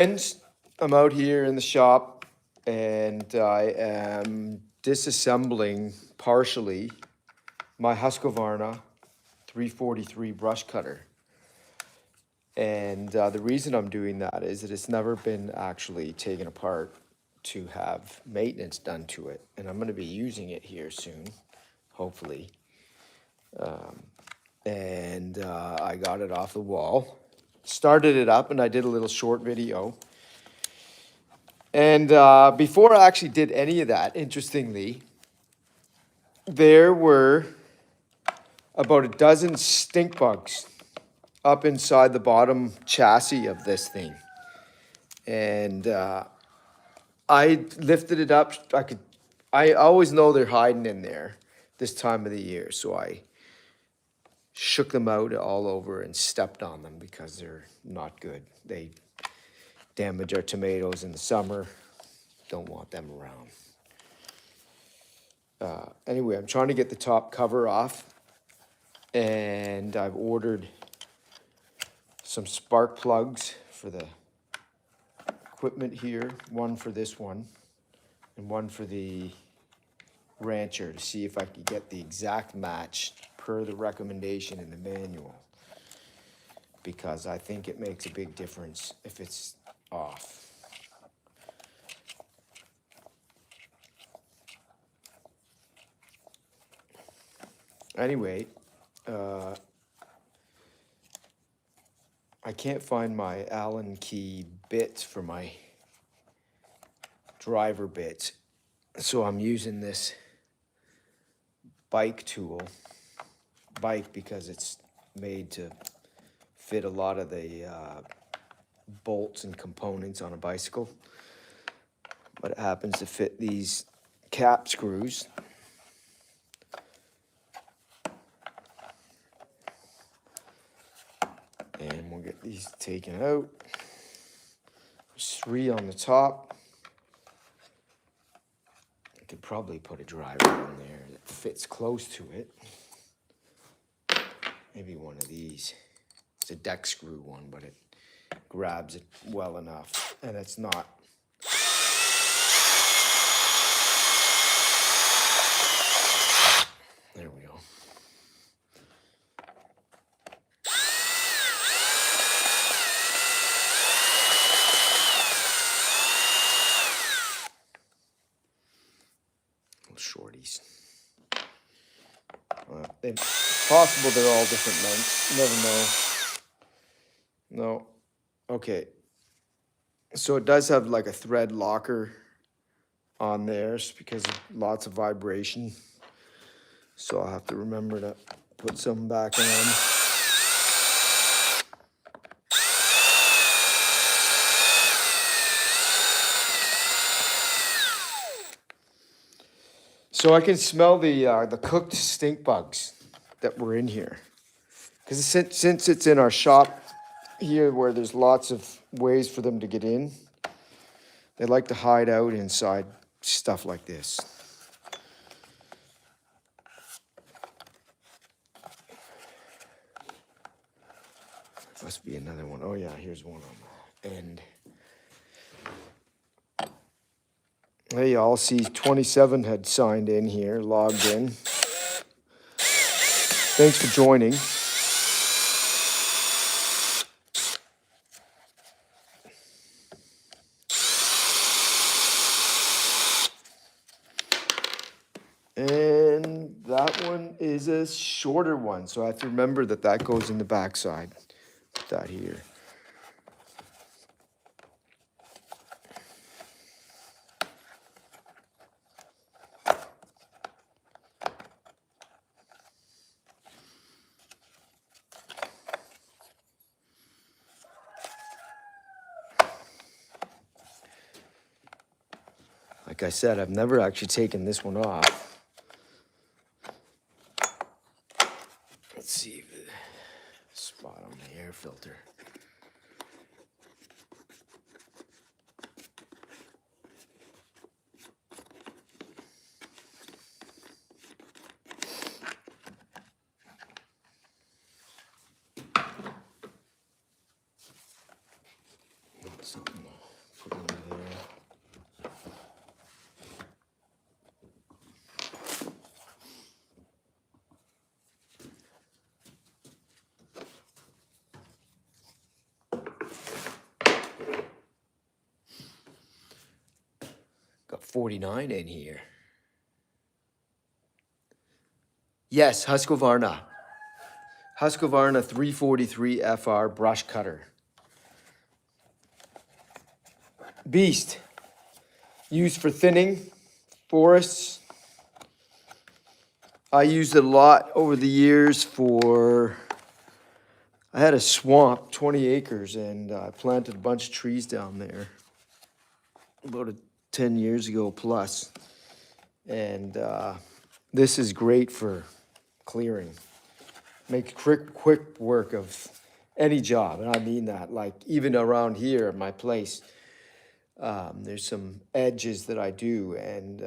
And I'm out here in the shop and I am disassembling partially my Husqvarna 343 brush cutter. And the reason I'm doing that is that it's never been actually taken apart to have maintenance done to it. And I'm going to be using it here soon, hopefully. And I got it off the wall, started it up, and I did a little short video. And before I actually did any of that, interestingly, there were about a dozen stink bugs up inside the bottom chassis of this thing. And I lifted it up. I always know they're hiding in there this time of the year. So I shook them out all over and stepped on them because they're not good. They damage our tomatoes in the summer. Don't want them around. Anyway, I'm trying to get the top cover off, and I've ordered some spark plugs for the equipment here, one for this one and one for the Rancher, to see if I could get the exact match per the recommendation in the manual, because I think it makes a big difference if it's off. Anyway, I can't find my Allen key bits for my driver bits, so I'm using this bike because it's made to fit a lot of the bolts and components on a bicycle, but it happens to fit these cap screws. And we'll get these taken out. There's 3 on the top. I could probably put a driver in there that fits close to it. Maybe one of these. It's a deck screw one, but it grabs it well enough, and it's not. There we go. Shorties. It's possible they're all different lengths. You never know. No. Okay. So it does have like a thread locker on there because of lots of vibration. So I'll have to remember to put some back on. So I can smell the cooked stink bugs that were in here. Because since it's in our shop here where there's lots of ways for them to get in, they like to hide out inside stuff like this. Must be another one. Oh yeah, here's one on the end. Hey, y'all, see 27 had signed in here, logged in. Thanks for joining. And that one is a shorter one, so I have to remember that goes in the backside. Put that here. Like I said, I've never actually taken this one off. Let's see the spot on the air filter. Something 49 in here. Yes, Husqvarna. Husqvarna 343 FR brush cutter. Beast. Used for thinning forests. I used it a lot over the years for, I had a swamp, 20 acres, and I planted a bunch of trees down there about 10 years ago plus. And this is great for clearing. Make quick work of any job, and I mean that. Like even around here at my place, there's some edges that I do, and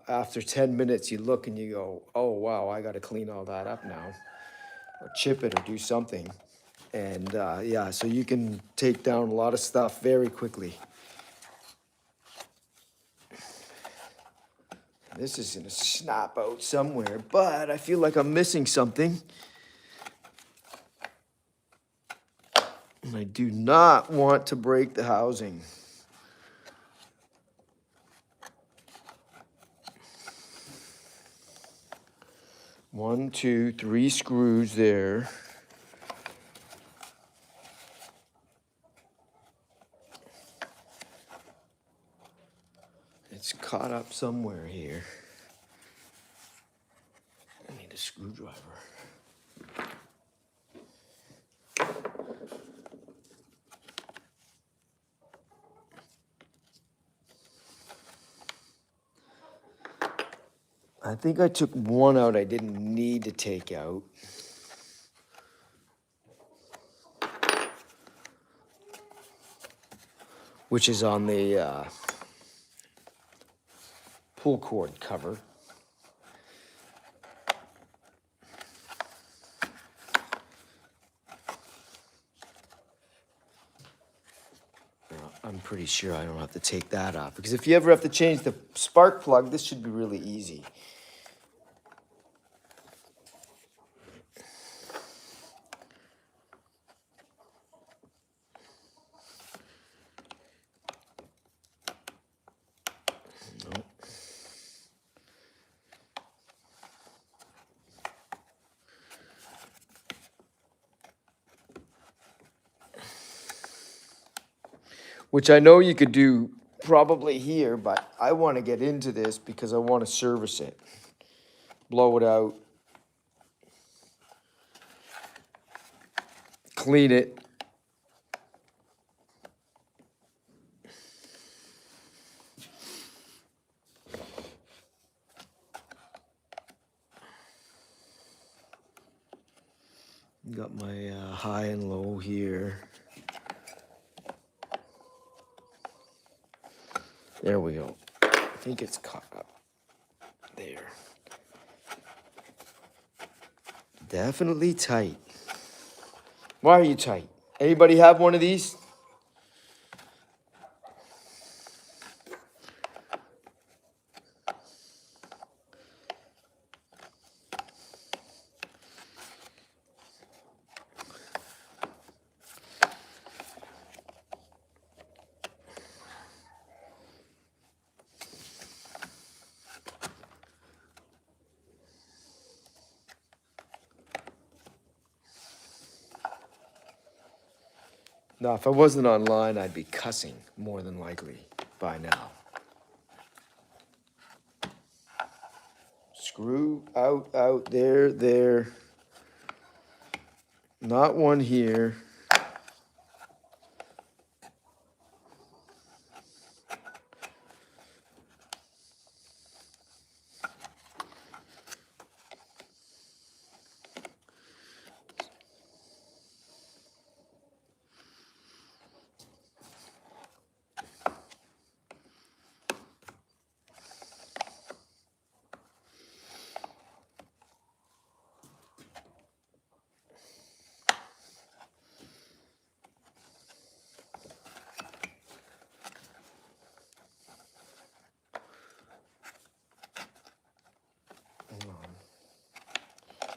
after 10 minutes, you look and you go, "Oh wow, I got to clean all that up now, or chip it, or do something." And yeah, so you can take down a lot of stuff very quickly. This is gonna snap out somewhere, but I feel like I'm missing something. And I do not want to break the housing. One, two, three screws there. It's caught up somewhere here. I need a screwdriver. I think I took one out I didn't need to take out. Which is on the pull cord cover. I'm pretty sure I don't have to take that off, because if you ever have to change the spark plug, this should be really easy. Which I know you could do probably here, but I want to get into this because I want to service it. Blow it out. Clean it. Got my high and low here. There we go. I think it's caught up there. Definitely tight. Why are you tight? Anybody have one of these? No, if I wasn't online, I'd be cussing more than likely by now. Screw out, there. Not one here.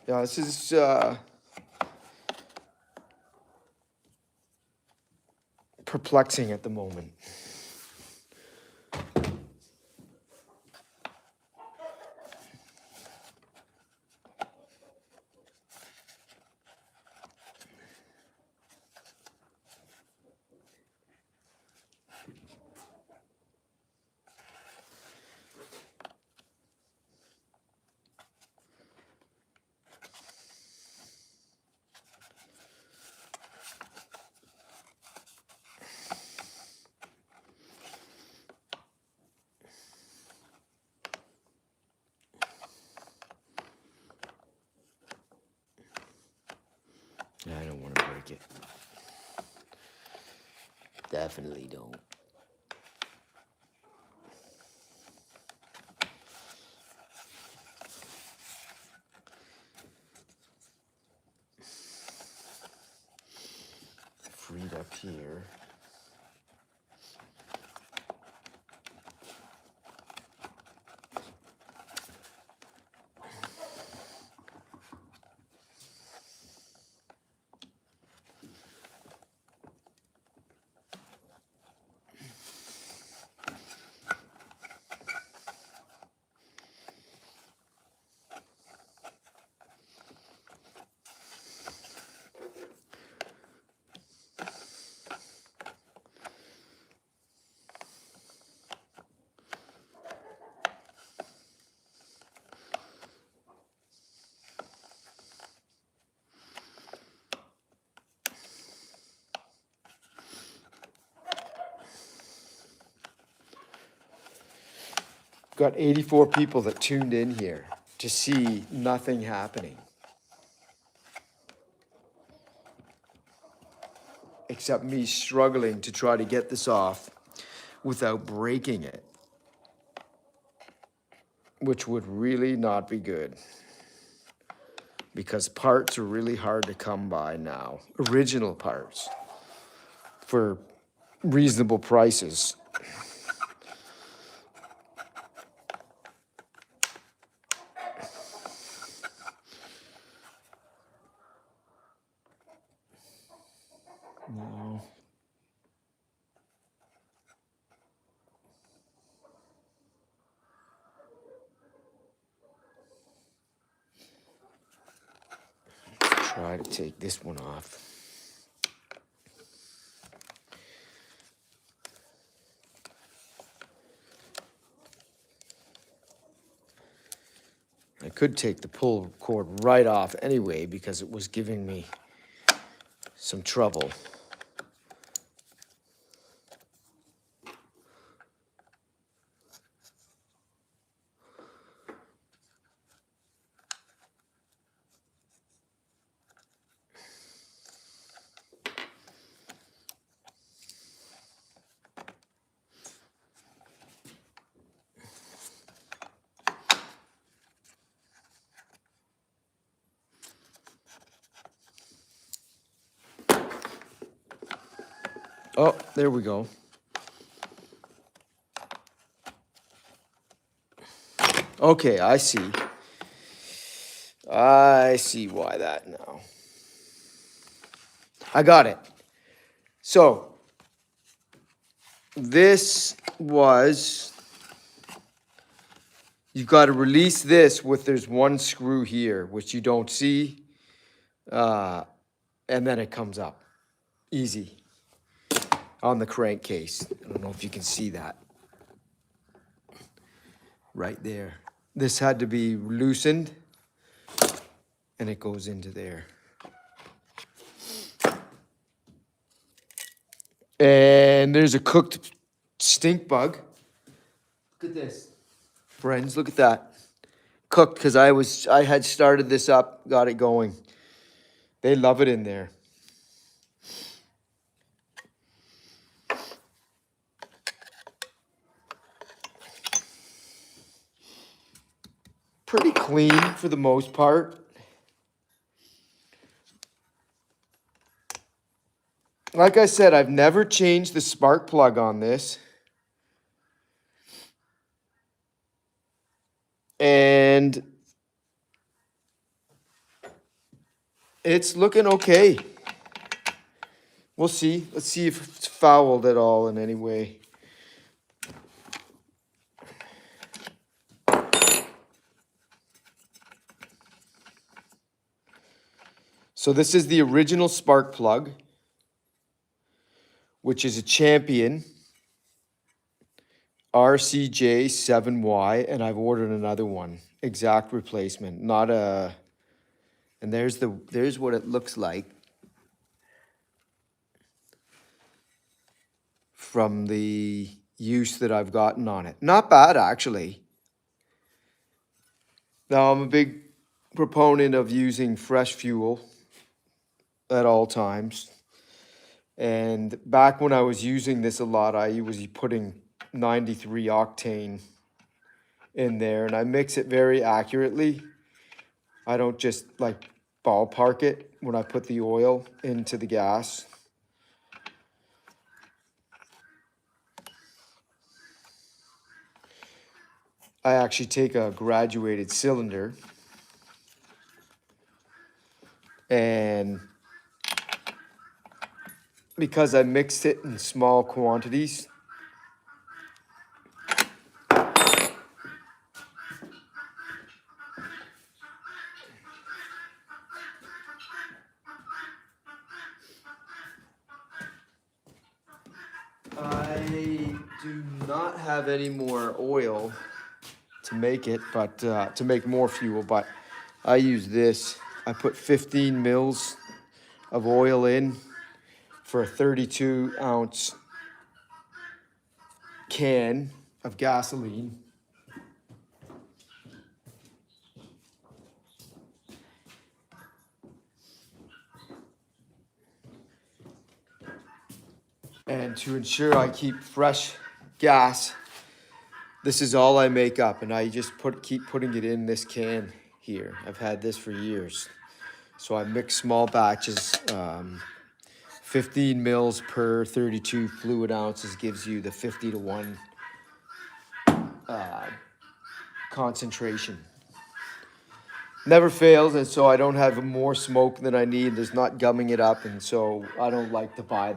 Yeah, this is perplexing at the moment. like it. Definitely don't. Freed up here. Got 84 people that tuned in here to see nothing happening. Except me struggling to try to get this off without breaking it. Which would really not be good. Because parts are really hard to come by now. Original parts. For reasonable prices. No. Let's try to take this one off. I could take the pull cord right off anyway because it was giving me some trouble. Oh, there we go. Okay, I see. I see why that now. I got it. So, this was, you've got to release this with, there's one screw here, which you don't see, and then it comes up. Easy. On the crankcase. I don't know if you can see that. Right there. This had to be loosened, and it goes into there. And there's a cooked stink bug. Look at this. Friends, look at that. Cooked because I had started this up, got it going. They love it in there. Pretty clean for the most part. Like I said, I've never changed the spark plug on this. And it's looking okay. We'll see. Let's see if it's fouled at all in any way. So this is the original spark plug, which is a Champion RCJ7Y, and I've ordered another one, exact replacement, not a. And there's what it looks like from the use that I've gotten on it. Not bad, actually. Now, I'm a big proponent of using fresh fuel at all times. And back when I was using this a lot, I was putting 93 octane in there, and I mix it very accurately. I don't just like ballpark it when I put the oil into the gas. I actually take a graduated cylinder and because I mixed it in small quantities, I do not have any more oil to make it, but to make more fuel, but I use this. I put 15 mils of oil in for a 32-ounce can of gasoline. And to ensure I keep fresh gas, this is all I make up, and I just keep putting it in this can here. I've had this for years. So I mix small batches. 15 mils per 32 fluid ounces gives you the 50-to-1 concentration. Never fails, and so I don't have more smoke than I need. There's not gumming it up, and so I don't like to buy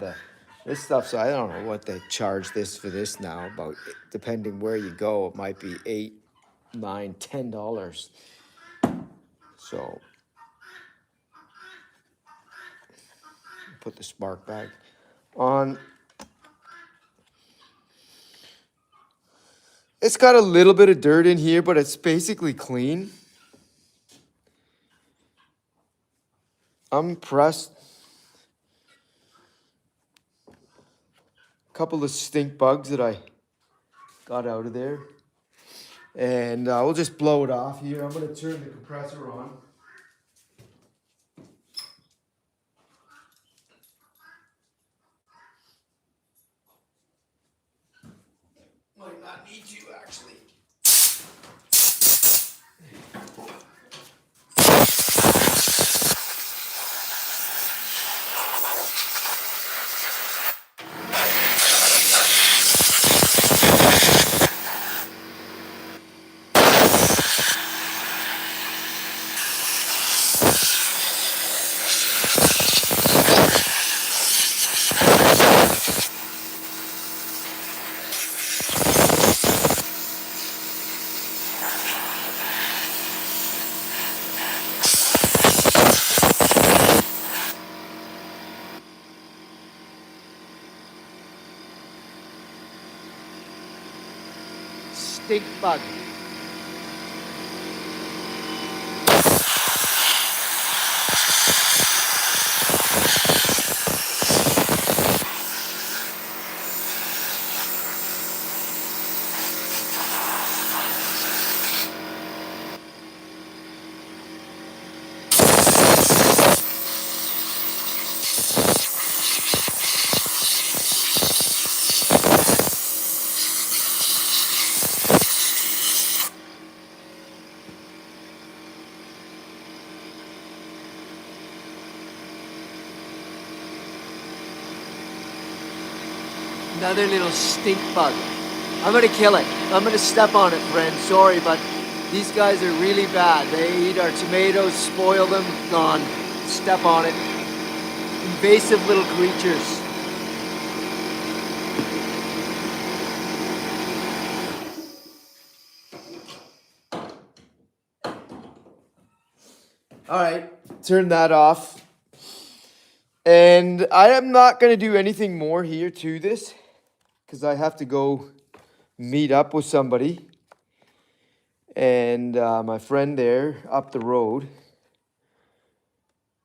this stuff. So I don't know what they charge this for this now. About depending where you go, it might be $8, $9, $10. So put the spark bag on. It's got a little bit of dirt in here, but it's basically clean. I'm impressed. A couple of stink bugs that I got out of there. And we'll just blow it off here. I'm going to turn the compressor on. Might not need to, actually. Stink bug. Another little stink bug. I'm gonna kill it. I'm gonna step on it, friend. Sorry, but these guys are really bad. They eat our tomatoes, spoil them, gone. Step on it. Invasive little creatures. All right, turn that off. And I am not gonna do anything more here to this, because I have to go meet up with somebody and my friend there up the road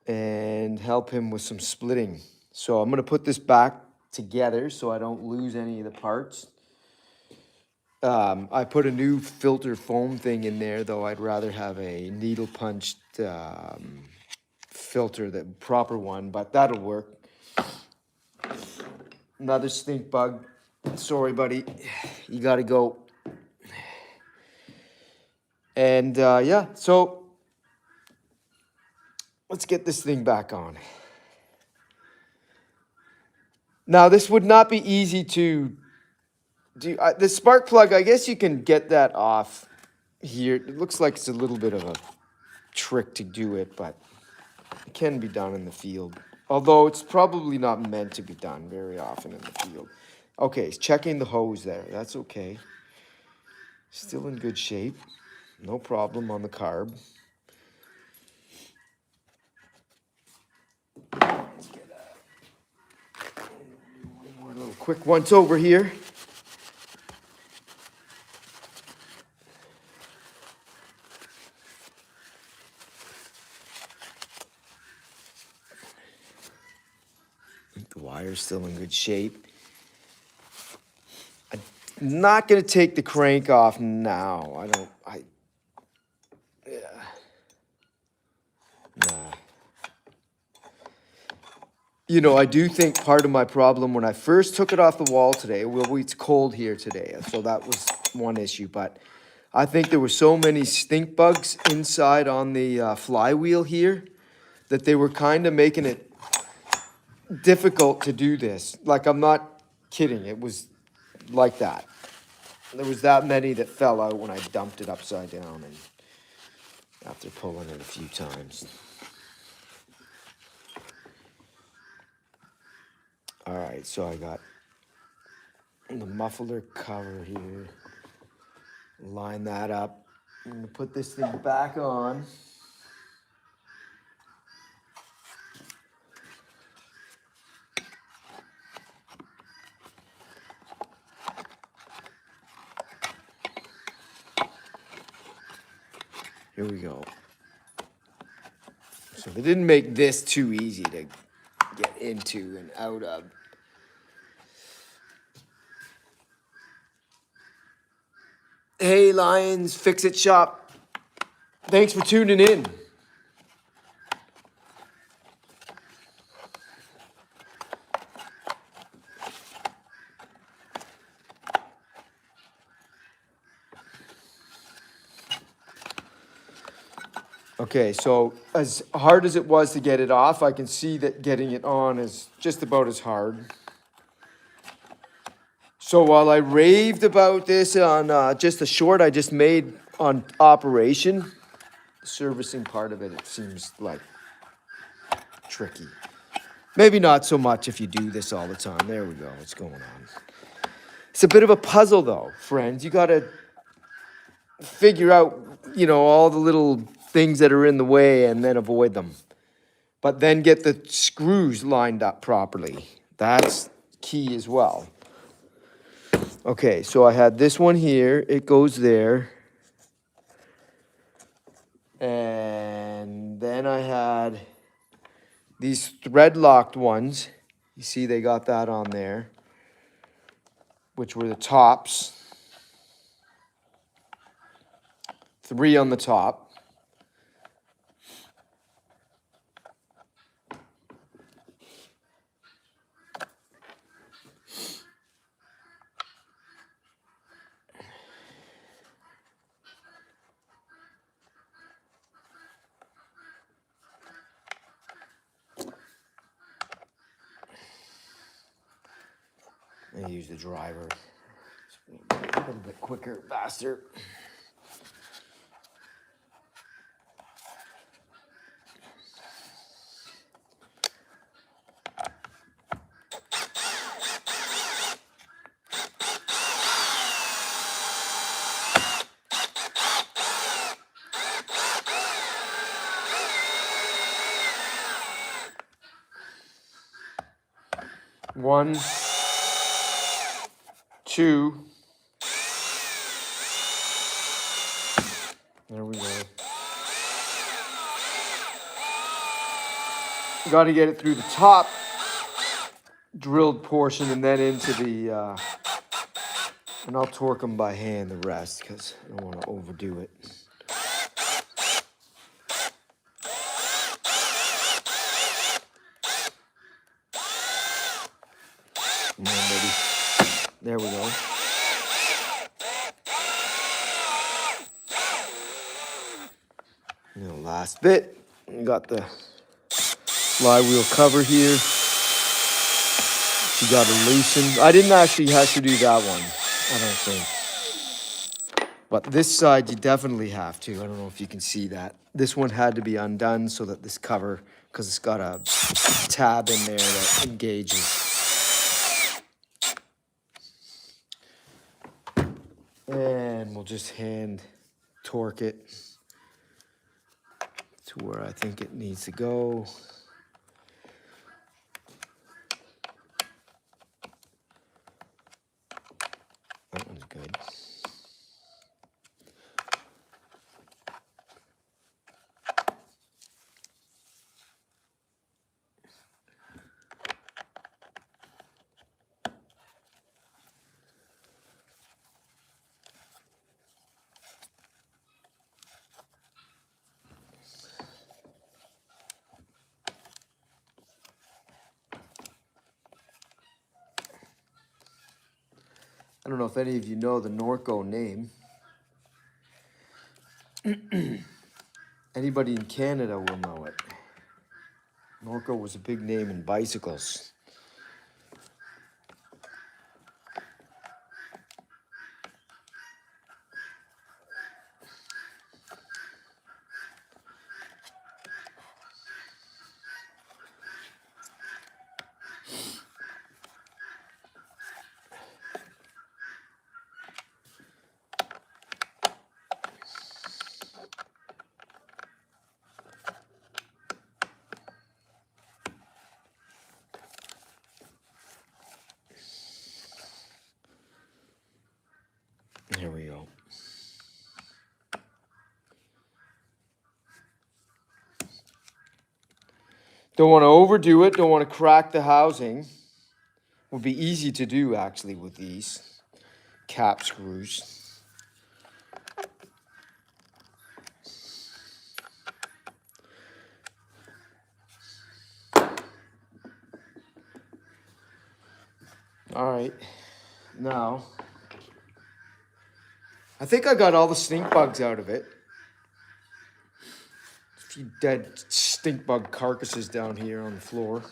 and help him with some splitting. So I'm going to put this back together so I don't lose any of the parts. I put a new filter foam thing in there, though I'd rather have a needle punched filter, the proper one, but that'll work. Another stink bug. Sorry, buddy. You gotta go. And yeah, so let's get this thing back on. Now, this would not be easy to do. The spark plug, I guess you can get that off here. It looks like it's a little bit of a trick to do it, but it can be done in the field. Although it's probably not meant to be done very often in the field. Okay, checking the hose there. That's okay. Still in good shape. No problem on the carb. Let's get one more little quick once over here. The wire's still in good shape. I'm not going to take the crank off now. Yeah. Nah. You know, I do think part of my problem when I first took it off the wall today, well, it's cold here today, so that was one issue, but I think there were so many stink bugs inside on the flywheel here that they were kind of making it difficult to do this. Like, I'm not kidding, it was like that. There was that many that fell out when I dumped it upside down and after pulling it a few times. All right, so I got the muffler cover here. Line that up. I'm gonna put this thing back on. Here we go. So they didn't make this too easy to get into and out of. Hey, Lions Fix-It Shop. Thanks for tuning in. Okay, so as hard as it was to get it off, I can see that getting it on is just about as hard. So while I raved about this on just a short I just made on operation, the servicing part of it, it seems like tricky. Maybe not so much if you do this all the time. There we go. What's going on? It's a bit of a puzzle, though, friends. You got to figure out, you know, all the little things that are in the way and then avoid them. But then get the screws lined up properly. That's key as well. Okay, so I had this one here. It goes there. And then I had these thread-locked ones. You see they got that on there, which were the tops. 3 on the top. I use the driver. A little bit quicker, faster. One, 2. There we go. Got to get it through the top drilled portion and then into the, and I'll torque them by hand the rest because I don't want to overdo it. last bit. We got the flywheel cover here. You got to loosen. I didn't actually have to do that one, I don't think. But this side, you definitely have to. I don't know if you can see that. This one had to be undone so that this cover, because it's got a tab in there that engages. And we'll just hand torque it to where I think it needs to go. That one's good. I don't know if any of you know the Norco name. Anybody in Canada will know it. Norco was a big name in bicycles. Here we go. Don't want to overdo it. Don't want to crack the housing. Would be easy to do actually with these cap screws. All right, now I think I got all the stink bugs out of it. A few dead stink bug carcasses down here on the floor.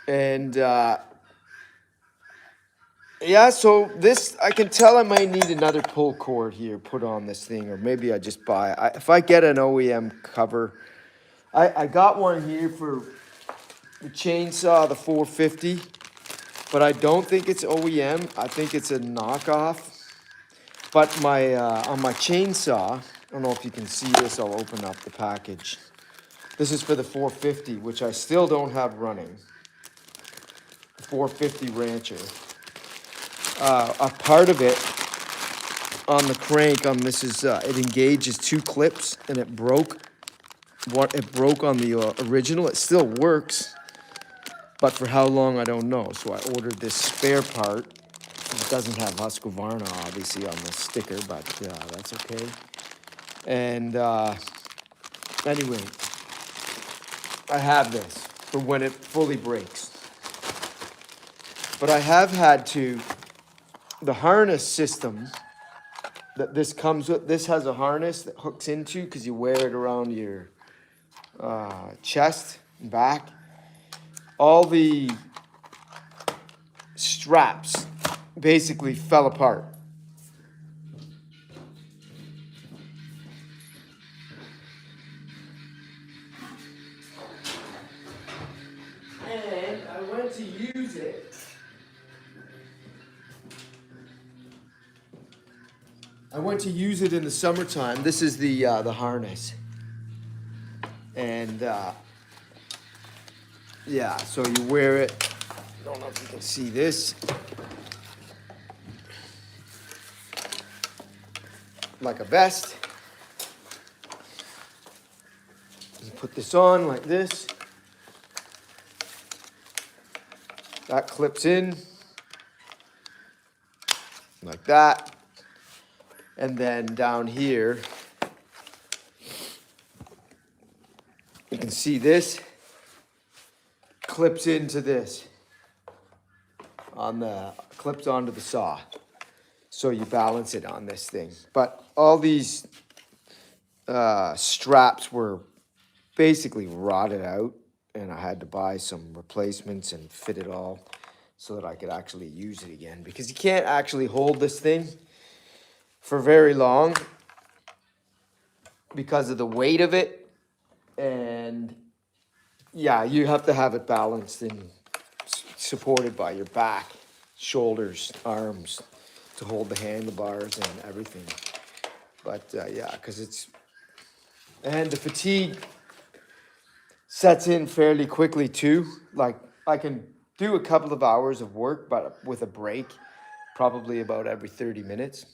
And yeah, so this, I can tell I might need another pull cord here put on this thing, or maybe I just buy, if I get an OEM cover, I got one here for the chainsaw, the 450, but I don't think it's OEM. I think it's a knockoff. But my on my chainsaw, I don't know if you can see this, I'll open up the package. This is for the 450, which I still don't have running. 450 Rancher. A part of it on the crank on this is it engages two clips and it broke. It broke on the original. It still works, but for how long I don't know. So I ordered this spare part. It doesn't have Husqvarna obviously on the sticker, but that's okay. And anyway, I have this for when it fully breaks. But I have had to, the harness system that this comes with, this has a harness that hooks into because you wear it around your chest and back. All the straps basically fell apart. And I went to use it. I went to use it in the summertime. This is the harness. And yeah, so you wear it. I don't know if you can see this. Like a vest. You put this on like this. That clips in. Like that. And then down here, see this clips into this clips onto the saw. So you balance it on this thing. But all these straps were basically rotted out, and I had to buy some replacements and fit it all so that I could actually use it again, because you can't actually hold this thing for very long because of the weight of it. And yeah, you have to have it balanced and supported by your back, shoulders, arms to hold the handlebars and everything. But yeah, because and the fatigue sets in fairly quickly too. Like, I can do a couple of hours of work, but with a break, probably about every 30 minutes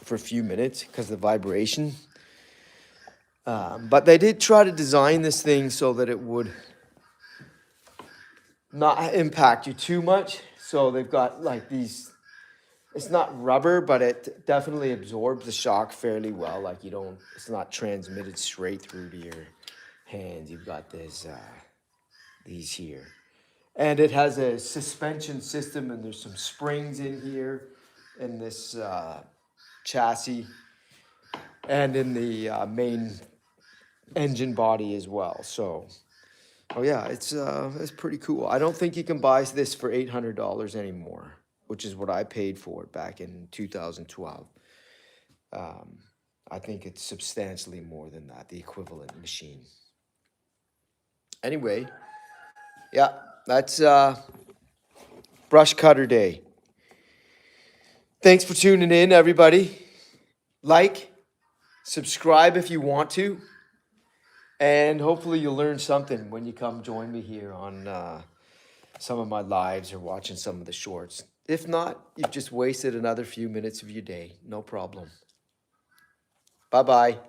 for a few minutes because of the vibration. But they did try to design this thing so that it would not impact you too much. So they've got like these, it's not rubber, but it definitely absorbs the shock fairly well. Like, it's not transmitted straight through to your hands. You've got these here. And it has a suspension system, and there's some springs in here in this chassis and in the main engine body as well. So, oh yeah, it's pretty cool. I don't think you can buy this for $800 anymore, which is what I paid for it back in 2012. I think it's substantially more than that, the equivalent machine. Anyway, yeah, that's brush cutter day. Thanks for tuning in, everybody. Like, subscribe if you want to, and hopefully you'll learn something when you come join me here on some of my lives or watching some of the shorts. If not, you've just wasted another few minutes of your day. No problem. Bye-bye.